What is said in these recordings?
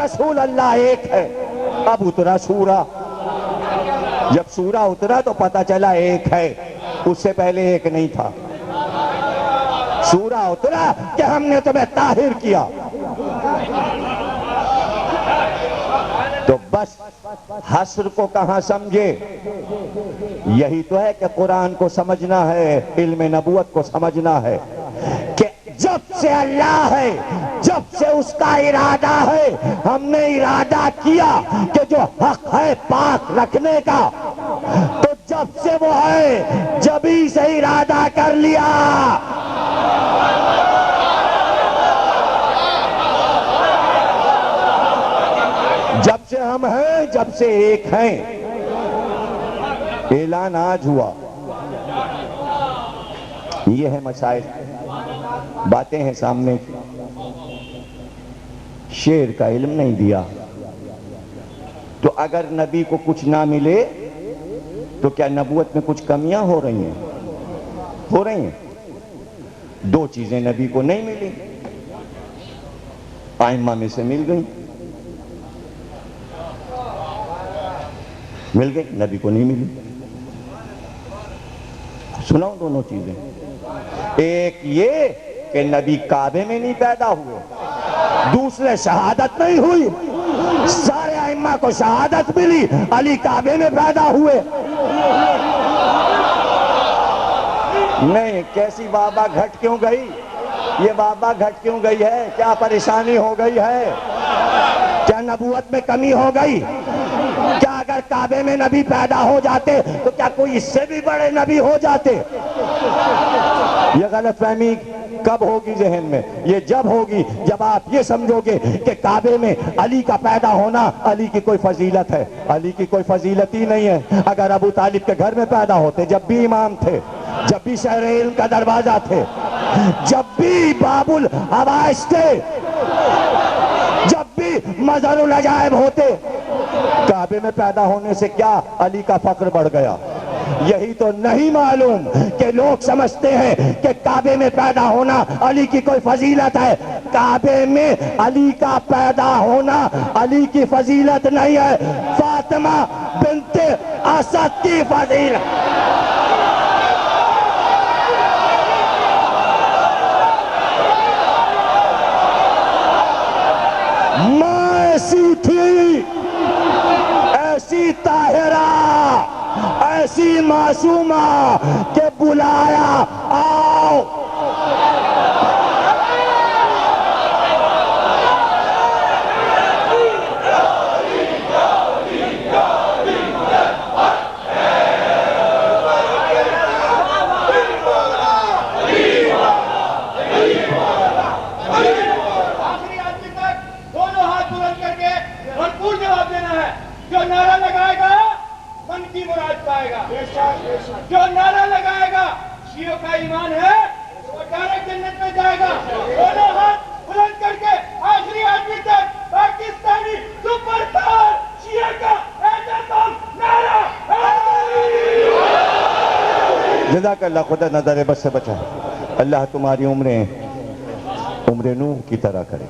رسول اللہ ایک ہے۔ اب اترا سورہ، جب سورہ اترا تو پتہ چلا ایک ہے، اس سے پہلے ایک نہیں تھا۔ سورہ اترا کہ ہم نے تمہیں طاہر کیا، تو بس حصر کو کہاں سمجھے؟ یہی تو ہے کہ قرآن کو سمجھنا ہے، علم نبوت کو سمجھنا ہے کہ جب سے اللہ ہے، جب سے اس کا ارادہ ہے، ہم نے ارادہ کیا کہ جو حق ہے پاک رکھنے کا، تو جب سے وہ ہے، جبھی سے ارادہ کر لیا۔ جب سے ہم ہیں، جب سے ایک ہیں۔ اعلان آج ہوا، یہ ہے مسائل، باتیں ہیں سامنے۔ شعر کا علم نہیں دیا تو اگر نبی کو کچھ نہ ملے تو کیا نبوت میں کچھ کمیاں ہو رہی ہیں؟ ہو رہی ہیں۔ دو چیزیں نبی کو نہیں ملی، ائمہ میں سے مل گئیں، مل گئی، نبی کو نہیں ملی۔ سناؤں دونوں چیزیں؟ ایک یہ کہ نبی کعبے میں نہیں پیدا ہوئے، دوسرے شہادت نہیں ہوئی۔ سارے ائمہ کو شہادت ملی، علی کعبے میں پیدا ہوئے۔ نہیں، کیسی بابا گھٹ کیوں گئی؟ یہ بابا گھٹ کیوں گئی ہے؟ کیا پریشانی ہو گئی ہے؟ کیا نبوت میں کمی ہو گئی؟ کیا اگر کعبے میں نبی پیدا ہو جاتے تو کیا کوئی اس سے بھی بڑے نبی ہو جاتے؟ یہ غلط فہمی کب ہوگی ذہن میں؟ یہ جب ہوگی جب آپ یہ سمجھو گے کہ کعبے میں علی کا پیدا ہونا علی کی کوئی فضیلت ہے۔ علی کی کوئی فضیلت ہی نہیں ہے۔ اگر ابو طالب کے گھر میں پیدا ہوتے، جب بھی امام تھے، جب بھی شہر علم کا دروازہ تھے، جب بھی باب الحوائج تھے، جب بھی مظہر العجائب ہوتے، کعبے میں پیدا ہونے سے کیا علی کا فخر بڑھ گیا؟ یہی تو نہیں معلوم کہ لوگ سمجھتے ہیں کہ کعبے میں پیدا ہونا علی کی کوئی فضیلت ہے۔ کعبے میں علی کا پیدا ہونا علی کی فضیلت نہیں ہے، فاطمہ بنت اسد کی فضیلت۔ ماں ایسی تھی، ایسی طاہرہ، ایسی معصومہ کہ بلایا آؤ۔ جو نعرہ لگائے گا شیعوں کا ایمان ہے وہ ڈائریکٹ جنت میں جائے گا۔ دونوں ہاتھ بلند کر کے آخری آدمی تک پاکستانی سپر پاور شیعہ کا اعتصام نعرہ ہے۔ جزاک اللہ، خدا نظر بس سے بچا۔ اللہ تمہاری عمریں عمر نوح کی طرح کرے۔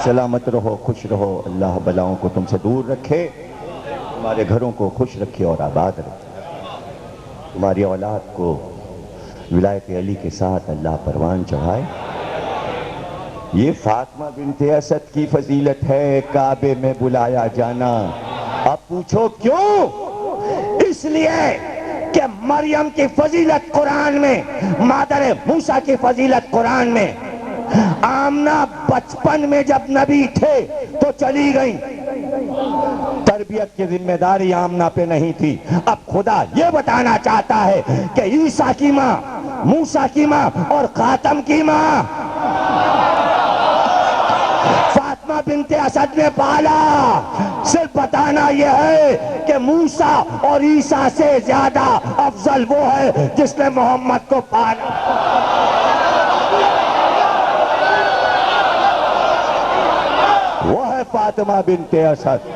سلامت رہو، خوش رہو، اللہ بلاؤں کو تم سے دور رکھے، تمہارے گھروں کو خوش رکھے اور آباد رکھے، تمہاری اولاد کو ولایت علی کے ساتھ اللہ پروان چڑھائے۔ یہ فاطمہ بنت اسد کی فضیلت ہے، کعبے میں بلایا جانا۔ اب پوچھو کیوں؟ اس لیے کہ مریم کی فضیلت قرآن میں، مادر موسیٰ کی فضیلت قرآن میں۔ آمنہ بچپن میں جب نبی تھے تو چلی گئیں، تربیت کی ذمہ داری آمنہ پہ نہیں تھی۔ اب خدا یہ بتانا چاہتا ہے کہ عیسیٰ کی ماں، موسیٰ کی ماں اور خاتم کی ماں فاطمہ بنت اسد نے پالا۔ صرف بتانا یہ ہے کہ موسیٰ اور عیسیٰ سے زیادہ افضل وہ ہے جس نے محمد کو پالا۔ وہ ہے فاطمہ بنت اسد۔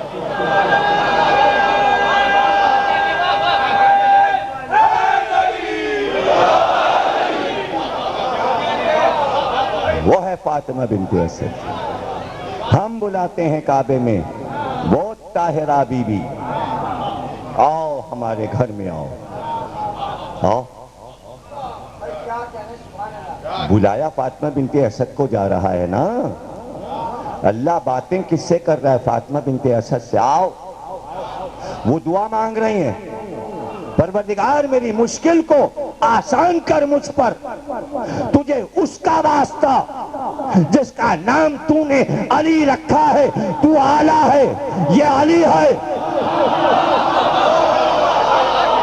وہ ہے فاطمہ بنت اسد۔ ہم بلاتے ہیں کعبے میں وہ طاہرہ بی بی، آؤ ہمارے گھر میں آؤ، آؤ۔ بلایا فاطمہ بنت اسد کو جا رہا ہے نا، اللہ باتیں کس سے کر رہا ہے؟ فاطمہ بنت اسد سے۔ آؤ، وہ دعا مانگ رہی ہیں، پروردگار میری مشکل کو آسان کر مجھ پر، تجھے اس کا واسطہ جس کا نام تو نے علی رکھا ہے، تو اعلیٰ ہے، یہ علی ہے۔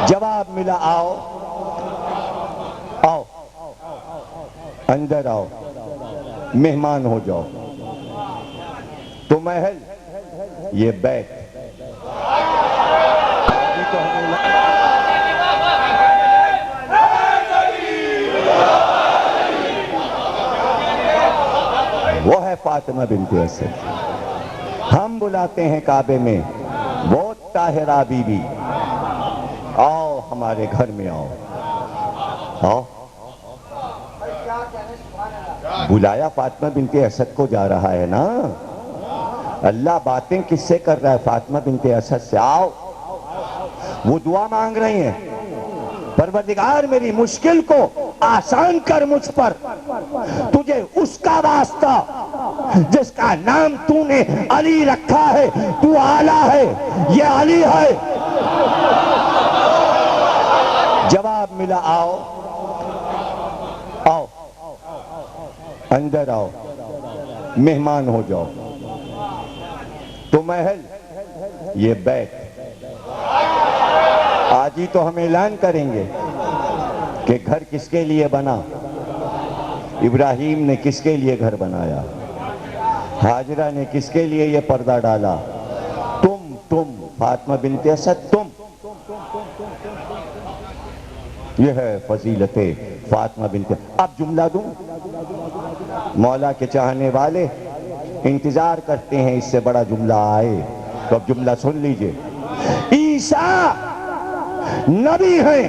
جواب ملا، آؤ آؤ اندر آؤ، مہمان ہو جاؤ، تو محل یہ بیت۔ وہ ہے فاطمہ بنت اسد۔ ہم بلاتے ہیں کعبے میں وہ طاہرہ بی بی، آؤ ہمارے گھر میں آؤ، آؤ۔ بلایا فاطمہ بنت اسد کو جا رہا ہے نا، اللہ باتیں کس سے کر رہا ہے؟ فاطمہ بنت اسد سے۔ آؤ، وہ دعا مانگ رہی ہیں، پروردگار میری مشکل کو آسان کر مجھ پر، تجھے اس کا واسطہ جس کا نام تو نے علی رکھا ہے، تو اعلیٰ ہے، یہ علی ہے۔ جواب ملا، آؤ آؤ اندر آؤ، مہمان ہو جاؤ، تو محل یہ بیت۔ آج ہی تو ہم اعلان کریں گے کہ گھر کس کے لیے بنا، ابراہیم نے کس کے لیے گھر بنایا، ہاجرہ نے کس کے لیے یہ پردہ ڈالا، تم فاطمہ بنت اسد، تم۔ یہ ہے فضیلت فاطمہ بنت۔ اب جملہ دوں، مولا کے چاہنے والے انتظار کرتے ہیں اس سے بڑا جملہ آئے، تو اب جملہ سن لیجئے۔ عیسیٰ نبی ہیں،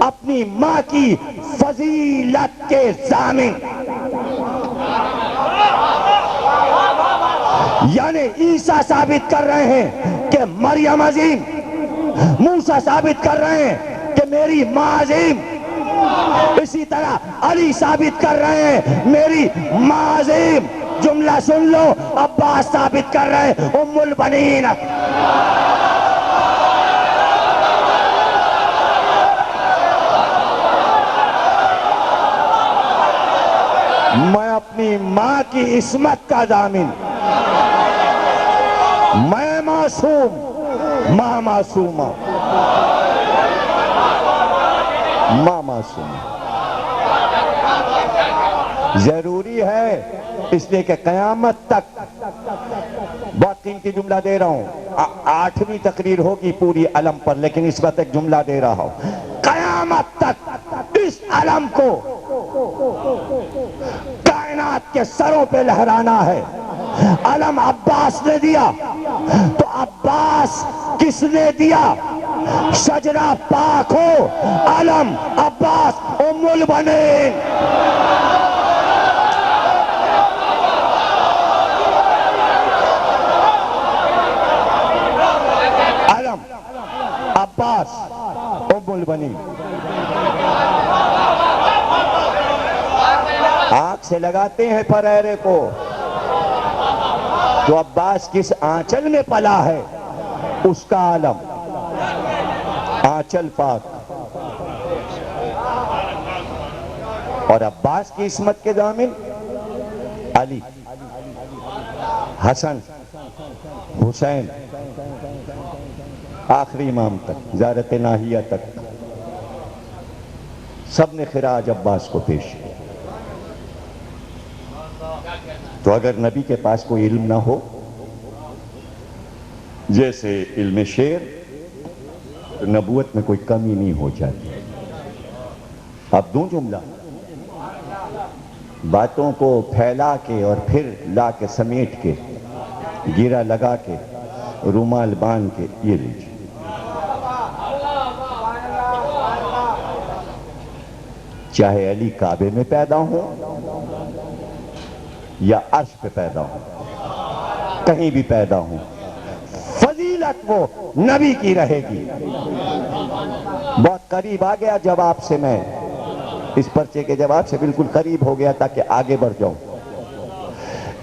اپنی ماں کی فضیلت کے ضامن، یعنی عیسیٰ ثابت کر رہے ہیں کہ مریم عظیم، موسیٰ ثابت کر رہے ہیں کہ میری ماں عظیم، اسی طرح علی ثابت کر رہے ہیں میری ماں عظیم۔ جملہ سن لو، عباس ثابت کر رہے ہیں ام البنین۔ میں اپنی ماں کی عصمت کا ضامن، میں معصوم، ماں معصومہ، ماں معصوم۔ ضروری ہے اس لیے کہ قیامت تک، بہت قیمتی جملہ دے رہا ہوں، 8ویں تقریر ہوگی پوری علم پر، لیکن اس وقت ایک جملہ دے رہا ہوں، قیامت تک اس علم کو کائنات کے سروں پہ لہرانا ہے۔ علم عباس نے دیا، تو عباس کس نے دیا؟ شجرہ پاک ہو، علم عباس ام البنین۔ علم عباس ام البنین۔ آنکھ سے لگاتے ہیں پریرے کو، تو عباس کس آنچل میں پلا ہے، اس کا عالم آنچل پاک، اور عباس کی عصمت کے ضامن علی، حسن، حسین، آخری امام تک، زیارت ناہیہ تک، سب نے خراج عباس کو پیش کیا۔ تو اگر نبی کے پاس کوئی علم نہ ہو، جیسے علم شعر، تو نبوت میں کوئی کمی نہیں ہو جاتی۔ اب دوں جملہ، باتوں کو پھیلا کے اور پھر لا کے سمیٹ کے، گیرا لگا کے، رومال باندھ کے، یہ لیجیے۔ چاہے علی کعبے میں پیدا ہوں یا عرش پہ پیدا ہوں، کہیں بھی پیدا ہوں، فضیلت وہ نبی کی رہے گی۔ بہت قریب آ گیا جواب سے، میں اس پرچے کے جواب سے بالکل قریب ہو گیا تاکہ آگے بڑھ جاؤں۔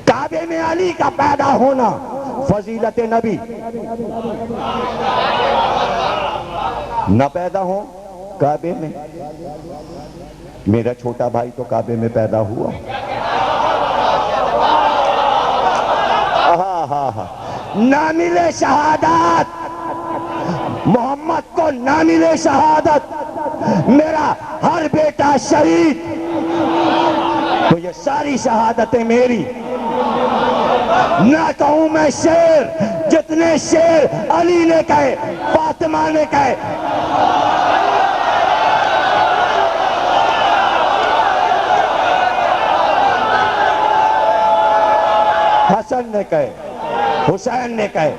کعبے میں علی کا پیدا ہونا فضیلت نبی، نہ پیدا ہو کعبے میں، میرا چھوٹا بھائی تو کعبے میں پیدا ہوا۔ نہ ملے شہادت محمد کو، نہ ملے شہادت، میرا ہر بیٹا شہید، تو یہ ساری شہادتیں میری۔ نہ کہوں میں شیر، جتنے شیر علی نے کہے، فاطمہ نے کہے، حسن نے کہے، حسین نے کہے۔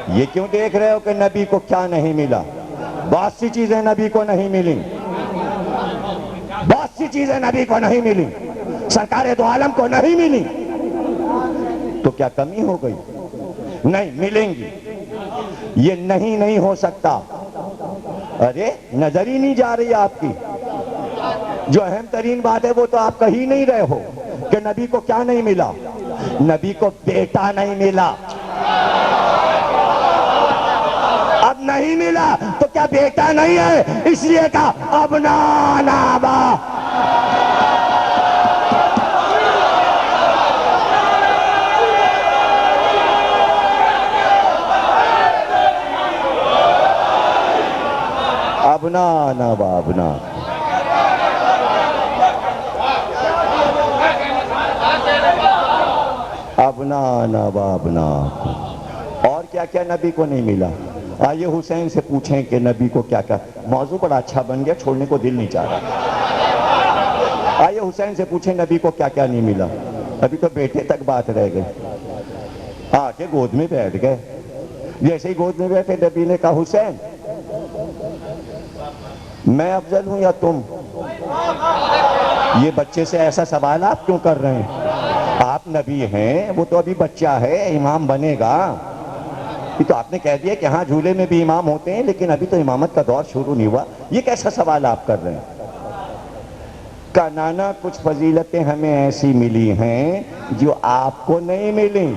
یہ کیوں دیکھ رہے ہو کہ نبی کو کیا نہیں ملا؟ بہت سی چیزیں نبی کو نہیں ملی، بہت سی چیزیں نبی کو نہیں ملی، سرکار دو عالم کو نہیں ملی، تو کیا کمی ہو گئی؟ نہیں، ملیں گی۔ یہ نہیں ہو سکتا۔ ارے نظر ہی نہیں جا رہی آپ کی، جو اہم ترین بات ہے وہ تو آپ کہی نہیں رہے ہو کہ نبی کو کیا نہیں ملا؟ نبی کو بیٹا نہیں ملا۔ اب نہیں ملا تو کیا بیٹا نہیں ہے؟ اس لیے کہا ابنا نابا۔ ابنا نابا، ابنا۔ ابنا نابا، ابنا۔ اور کیا کیا نبی کو نہیں ملا؟ آئیے حسین سے پوچھیں کہ نبی کو کیا کیا۔ موضوع بڑا اچھا بن گیا، چھوڑنے کو دل نہیں چاہ رہا۔ آئیے حسین سے پوچھیں نبی کو کیا کیا نہیں ملا۔ ابھی تو بیٹے تک بات رہ گئی، آ کے گود میں بیٹھ گئے۔ جیسے ہی گود میں بیٹھے نبی نے کہا حسین میں افضل ہوں یا تم؟ یہ بچے سے ایسا سوال آپ کیوں کر رہے ہیں؟ آپ نبی ہیں، وہ تو ابھی بچہ ہے، امام بنے گا۔ یہ تو آپ نے کہہ دیا کہ ہاں جھولے میں بھی امام ہوتے ہیں، لیکن ابھی تو امامت کا دور شروع نہیں ہوا، یہ کیسا سوال آپ کر رہے ہیں؟ کہا نانا کچھ فضیلتیں ہمیں ایسی ملی ہیں جو آپ کو نہیں ملی۔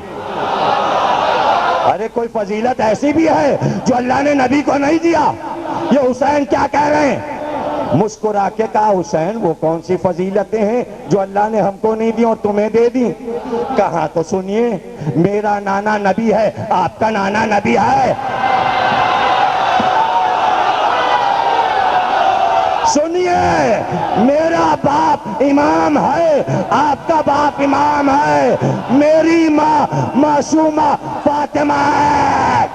ارے کوئی فضیلت ایسی بھی ہے جو اللہ نے نبی کو نہیں دیا؟ یہ حسین کیا کہہ رہے ہیں؟ مسکرا کے کہا حسین وہ کون سی فضیلتیں ہیں جو اللہ نے ہم کو نہیں دی اور تمہیں دے دی؟ کہا تو سنیے، میرا نانا نبی ہے، آپ کا نانا نبی ہے۔ سنیے، میرا باپ امام ہے، آپ کا باپ امام ہے، میری ماں معصومہ فاطمہ ہے۔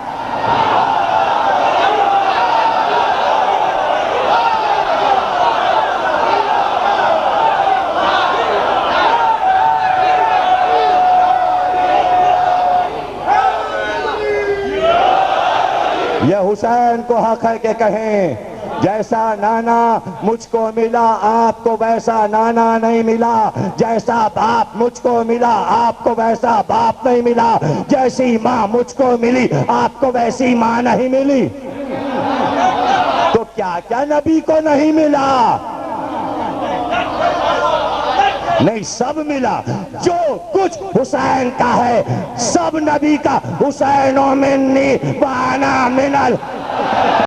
یہ حسین کو حق ہے کہ کہیں جیسا نانا مجھ کو ملا آپ کو ویسا نانا نہیں ملا، جیسا باپ مجھ کو ملا آپ کو ویسا باپ نہیں ملا، جیسی ماں مجھ کو ملی آپ کو ویسی ماں نہیں ملی۔ تو کیا کیا نبی کو نہیں ملا؟ نہیں، سب ملا۔ جو کچھ حسین کا ہے سب نبی کا۔ حسین منی وانا من